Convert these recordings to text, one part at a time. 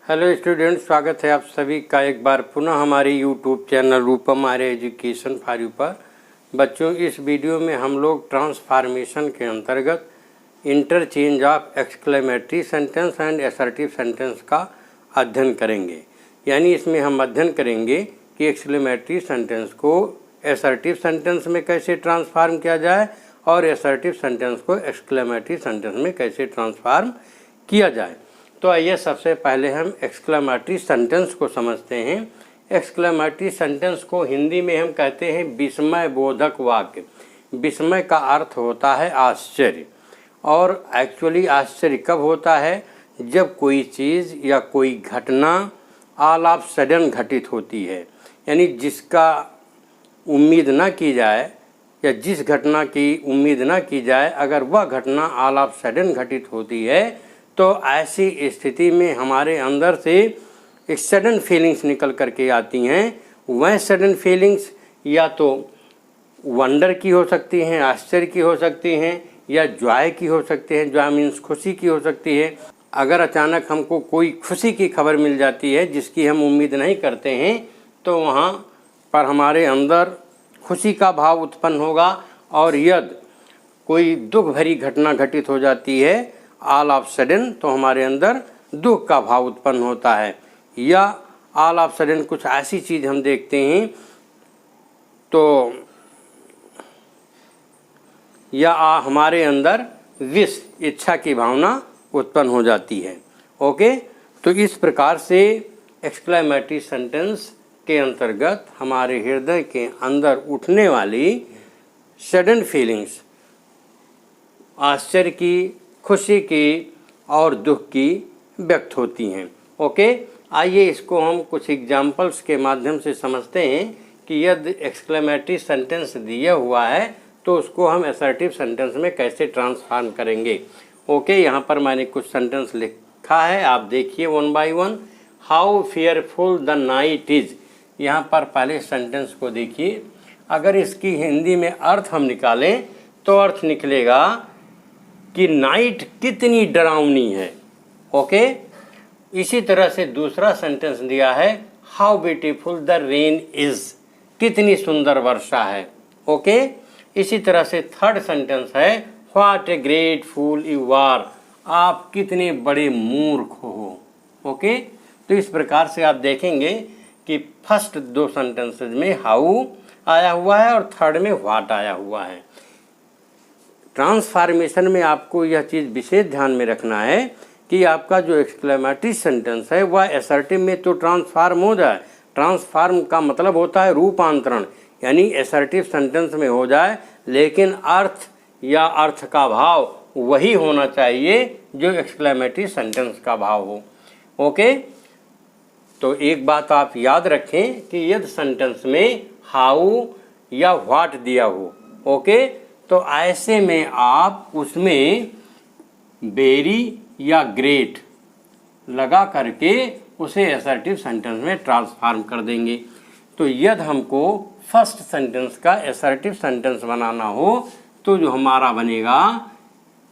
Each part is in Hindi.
हेलो स्टूडेंट, स्वागत है आप सभी का एक बार पुनः हमारे YouTube channel Rupam Arya education for you पर। बच्चों, इस वीडियो में हम लोग ट्रांसफॉर्मेशन के अंतर्गत interchange of exclamatory sentence and assertive sentence का अध्ययन करेंगे। यानी इसमें हम अध्ययन करेंगे कि एक्सक्लेमेटरी सेंटेंस को असर्टिव सेंटेंस में कैसे ट्रांसफॉर्म किया जाए और असर्टिव सेंटेंस को एक्सक्लेमेटरी सेंटेंस में कैसे ट्रांसफॉर्म किया जाए। तो आइए सबसे पहले हम एक्सक्लेमेटरी सेंटेंस को समझते हैं। एक्सक्लेमेटरी सेंटेंस को हिंदी में हम कहते हैं विस्मय बोधक वाक्य। विस्मय का अर्थ होता है आश्चर्य, और एक्चुअली आश्चर्य कब होता है? जब कोई चीज़ या कोई घटना ऑल ऑफ सडन घटित होती है, यानी जिसका उम्मीद ना की जाए या जिस घटना की उम्मीद ना की जाए, अगर वह घटना ऑल ऑफ सडन घटित होती है तो ऐसी स्थिति में हमारे अंदर से एक सडन फीलिंग्स निकल करके आती हैं। वह सडन फीलिंग्स या तो वंडर की हो सकती हैं, आश्चर्य की हो सकती हैं, या जॉय की हो सकती है। जॉय मीन्स खुशी की हो सकती है। अगर अचानक हमको कोई खुशी की खबर मिल जाती है जिसकी हम उम्मीद नहीं करते हैं, तो वहाँ पर हमारे अंदर खुशी का भाव उत्पन्न होगा। और यदि कोई दुख भरी घटना घटित हो जाती है ऑल ऑफ सडन, तो हमारे अंदर दुख का भाव उत्पन्न होता है। या ऑल ऑफ सडन कुछ ऐसी चीज़ हम देखते हैं तो या हमारे अंदर विश, इच्छा की भावना उत्पन्न हो जाती है। ओके, तो इस प्रकार से एक्सक्लेमेटरी सेंटेंस के अंतर्गत हमारे हृदय के अंदर उठने वाली सडन फीलिंग्स, आश्चर्य की, खुशी की और दुख की व्यक्त होती हैं। ओके, आइए इसको हम कुछ एग्जाम्पल्स के माध्यम से समझते हैं कि यदि एक्सक्लेमेटरी सेंटेंस दिया हुआ है तो उसको हम असर्टिव सेंटेंस में कैसे ट्रांसफॉर्म करेंगे। ओके, यहाँ पर मैंने कुछ सेंटेंस लिखा है, आप देखिए one by one. How fearful the night is. यहाँ पर पहले सेंटेंस को देखिए। अगर इसकी हिंदी में अर्थ हम निकालें तो अर्थ निकलेगा कि नाइट कितनी डरावनी है। ओके, इसी तरह से दूसरा सेंटेंस दिया है, how beautiful the rain is. कितनी सुंदर वर्षा है। ओके, इसी तरह से थर्ड सेंटेंस है, what a great fool you are. आप कितने बड़े मूर्ख हो। ओके, तो इस प्रकार से आप देखेंगे कि फर्स्ट दो सेंटेंसेस में हाउ आया हुआ है और थर्ड में व्हाट आया हुआ है। ट्रांसफॉर्मेशन में आपको यह चीज़ विशेष ध्यान में रखना है कि आपका जो एक्सक्लेमेटरी सेंटेंस है वह असर्टिव में तो ट्रांसफॉर्म हो जाए। ट्रांसफॉर्म का मतलब होता है रूपांतरण, यानी असर्टिव सेंटेंस में हो जाए, लेकिन अर्थ या अर्थ का भाव वही होना चाहिए जो एक्सक्लेमेटरी सेंटेंस का भाव हो। ओके, तो एक बात आप याद रखें कि यदि सेंटेंस में हाउ या व्हाट दिया हो, ओके, तो ऐसे में आप उसमें वेरी या ग्रेट लगा करके उसे असर्टिव सेंटेंस में ट्रांसफॉर्म कर देंगे। तो यदि हमको फर्स्ट सेंटेंस का असर्टिव सेंटेंस बनाना हो तो जो हमारा बनेगा,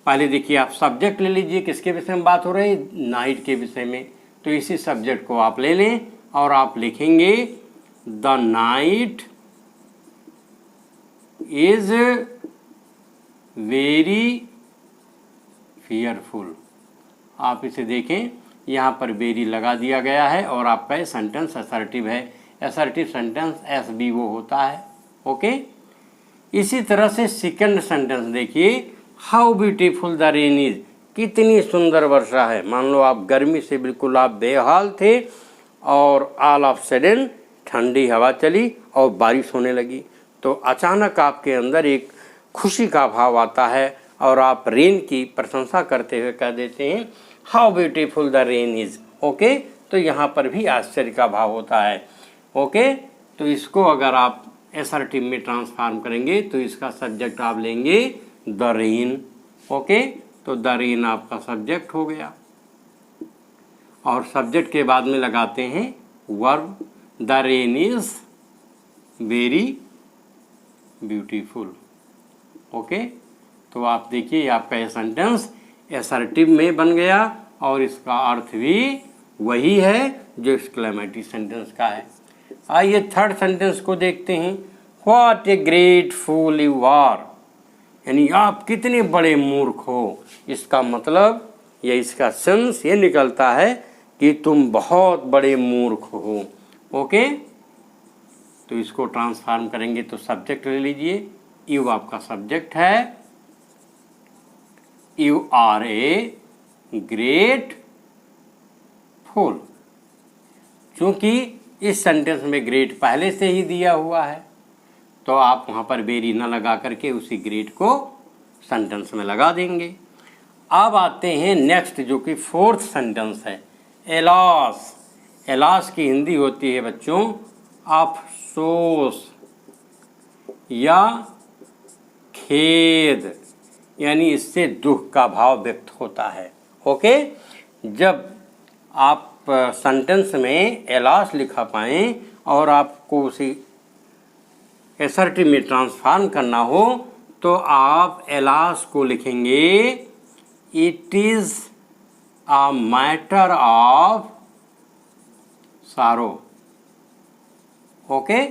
पहले देखिए आप सब्जेक्ट ले लीजिए। किसके विषय में बात हो रही है? नाइट के विषय में। तो इसी सब्जेक्ट को आप ले लें और आप लिखेंगे the night is very fearful. आप इसे देखें, यहाँ पर वेरी लगा दिया गया है और आपका सेंटेंस असर्टिव है। असर्टिव सेंटेंस SVO होता है। ओके, इसी तरह से सेकंड सेंटेंस देखिए, how beautiful the rain is. कितनी सुंदर वर्षा है। मान लो आप गर्मी से बिल्कुल आप बेहाल थे और ऑल ऑफ सडन ठंडी हवा चली और बारिश होने लगी, तो अचानक आपके अंदर एक खुशी का भाव आता है और आप रेन की प्रशंसा करते हुए कह देते हैं how beautiful the rain is. Okay, तो यहाँ पर भी आश्चर्य का भाव होता है। ओके, तो इसको अगर आप असर्टिव में ट्रांसफॉर्म करेंगे तो इसका सब्जेक्ट आप लेंगे द रेन। ओके, तो द रेन आपका सब्जेक्ट हो गया और सब्जेक्ट के बाद में लगाते हैं verb. The rain is very beautiful. Okay, तो आप देखिए आपका यह सेंटेंस असर्टिव में बन गया और इसका अर्थ भी वही है जो एक्सक्लेमेटरी सेंटेंस का है। आइए थर्ड सेंटेंस को देखते हैं। What a great fool you are, यानी आप कितने बड़े मूर्ख हो। इसका मतलब या इसका सेंस ये निकलता है कि तुम बहुत बड़े मूर्ख हो। ओके, तो इसको ट्रांसफॉर्म करेंगे तो सब्जेक्ट ले लीजिए, यू आपका सब्जेक्ट है, यू आर ए ग्रेट फूल। क्योंकि इस सेंटेंस में ग्रेट पहले से ही दिया हुआ है तो आप वहाँ पर वेरी न लगा करके उसी ग्रेट को सेंटेंस में लगा देंगे। अब आते हैं नेक्स्ट जो कि फोर्थ सेंटेंस है, एलास। एलास की हिंदी होती है बच्चों अफसोस या खेद, यानी इससे दुख का भाव व्यक्त होता है। ओके, जब आप सेंटेंस में एलास लिखा पाएँ और आपको उसी एसर्टिव में ट्रांसफॉर्म करना हो तो आप एलास को लिखेंगे it is a matter of सारो। ओके,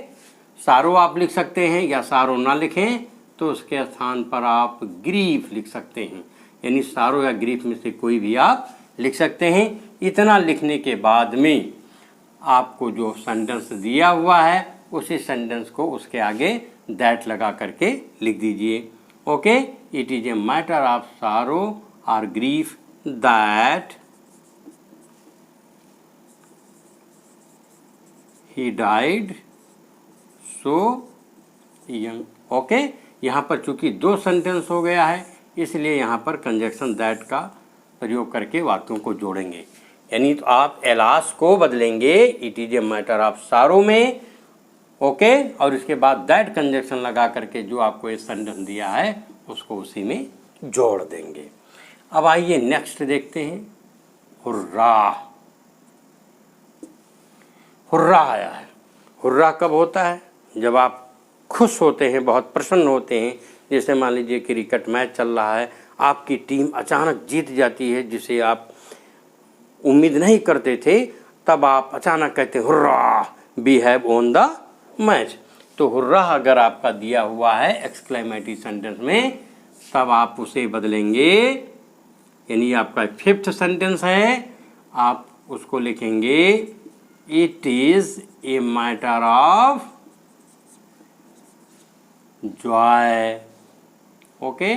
सारो आप लिख सकते हैं या सारो ना लिखें तो उसके स्थान पर आप ग्रीफ लिख सकते हैं, यानी सारो या ग्रीफ में से कोई भी आप लिख सकते हैं। इतना लिखने के बाद में आपको जो सेंटेंस दिया हुआ है उसी सेंटेंस को उसके आगे दैट लगा करके लिख दीजिए। Okay, it is a matter of sorrow और grief that he died so young. Okay, यहाँ पर चूंकि दो सेंटेंस हो गया है इसलिए यहाँ पर कंजक्शन दैट का प्रयोग करके वाक्यों को जोड़ेंगे, यानी तो आप एलास को बदलेंगे it is a matter of सारो में। ओके, और इसके बाद दैट कंजक्शन लगा करके जो आपको ये सेंटेंस दिया है उसको उसी में जोड़ देंगे। अब आइए नेक्स्ट देखते हैं, हुर्रा। हुर्रा आया है। हुर्रा कब होता है? जब आप खुश होते हैं, बहुत प्रसन्न होते हैं। जैसे मान लीजिए क्रिकेट मैच चल रहा है, आपकी टीम अचानक जीत जाती है जिसे आप उम्मीद नहीं करते थे, तब आप अचानक कहते हैं hurrah we have won the match. तो हुर्रा अगर आपका दिया हुआ है एक्सक्लेमेटरी सेंटेंस में तब आप उसे बदलेंगे, यानी आपका फिफ्थ सेंटेंस है, आप उसको लिखेंगे it is a matter of joy. Okay,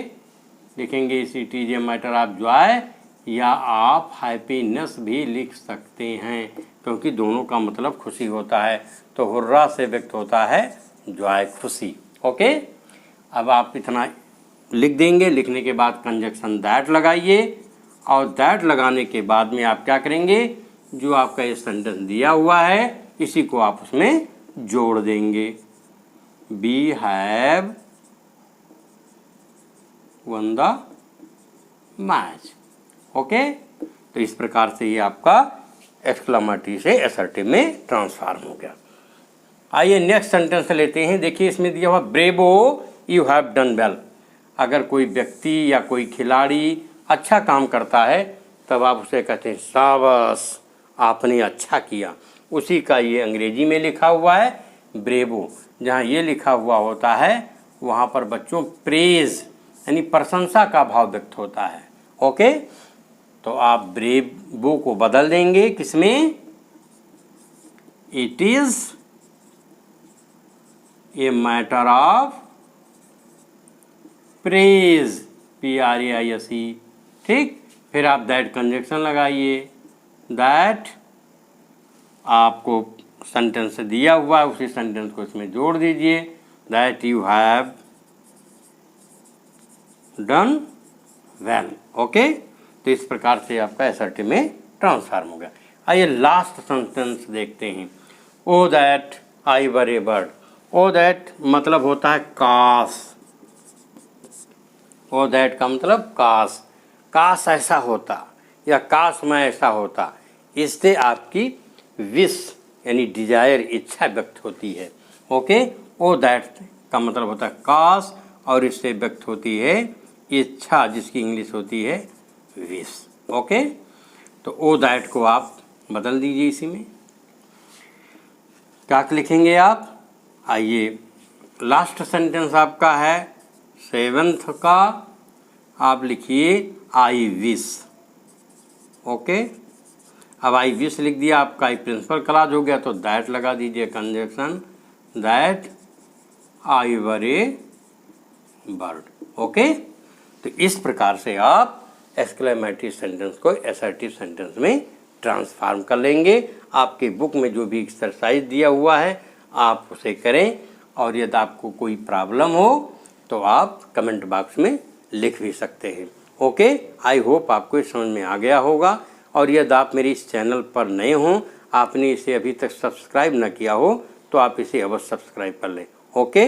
लिखेंगे it is a matter of joy, या आप हैप्पीनेस भी लिख सकते हैं क्योंकि दोनों का मतलब खुशी होता है। तो हुर्रा से व्यक्त होता है जॉय, खुशी। ओके, अब आप इतना लिख देंगे। लिखने के बाद कंजक्शन दैट लगाइए और दैट लगाने के बाद में आप क्या करेंगे, जो आपका ये सेंटेंस दिया हुआ है इसी को आप उसमें जोड़ देंगे। We have won the match. Okay, तो इस प्रकार से ये आपका एक्सक्लेमेटरी से असर्टिव में ट्रांसफॉर्म हो गया। आइए नेक्स्ट सेंटेंस लेते हैं। देखिए इसमें दिया हुआ bravo you have done well. अगर कोई व्यक्ति या कोई खिलाड़ी अच्छा काम करता है तब आप उसे कहते हैं शाबाश आपने अच्छा किया। उसी का ये अंग्रेजी में लिखा हुआ है ब्रेवो। जहाँ ये लिखा हुआ होता है वहाँ पर बच्चों प्रेज यानी प्रशंसा का भाव व्यक्त होता है। ओके, तो आप ब्रेवो को बदल देंगे किसमें, it is a matter of praise, PRAISE। ठीक, फिर आप दैट कंजक्शन लगाइए। दैट आपको सेंटेंस दिया हुआ है उसी सेंटेंस को इसमें जोड़ दीजिए। That you have done well. Okay, तो इस प्रकार से आपका असर्टिव में ट्रांसफॉर्म हो गया। आइए लास्ट सेंटेंस देखते हैं। Oh that I were a bird. Oh that मतलब होता है काश। ओ दैट का मतलब काश, काश ऐसा होता या काश मैं ऐसा होता। इससे आपकी विश यानी डिजायर, इच्छा व्यक्त होती है। ओके, ओ दैट का मतलब होता है काश और इससे व्यक्त होती है इच्छा जिसकी इंग्लिश होती है विश। ओके, तो ओ दैट को आप बदल दीजिए इसी में। क्या लिखेंगे आप? आइए, लास्ट सेंटेंस आपका है 7th का, आप लिखिए आई विश। ओके, अब आई विश लिख दिया, आपका आई प्रिंसिपल क्लास हो गया, तो दैट लगा दीजिए conjunction, that I were a bird. Okay, तो इस प्रकार से आप एक्सक्लेमेटरी सेंटेंस को असर्टिव सेंटेंस में ट्रांसफॉर्म कर लेंगे। आपके बुक में जो भी एक्सरसाइज दिया हुआ है आप उसे करें, और यदि आपको कोई प्रॉब्लम हो तो आप कमेंट बॉक्स में लिख भी सकते हैं। ओके, आई होप आपको समझ में आ गया होगा। और यदि आप मेरे इस चैनल पर नए हों, आपने इसे अभी तक सब्सक्राइब न किया हो, तो आप इसे अवश्य सब्सक्राइब कर लें। ओके।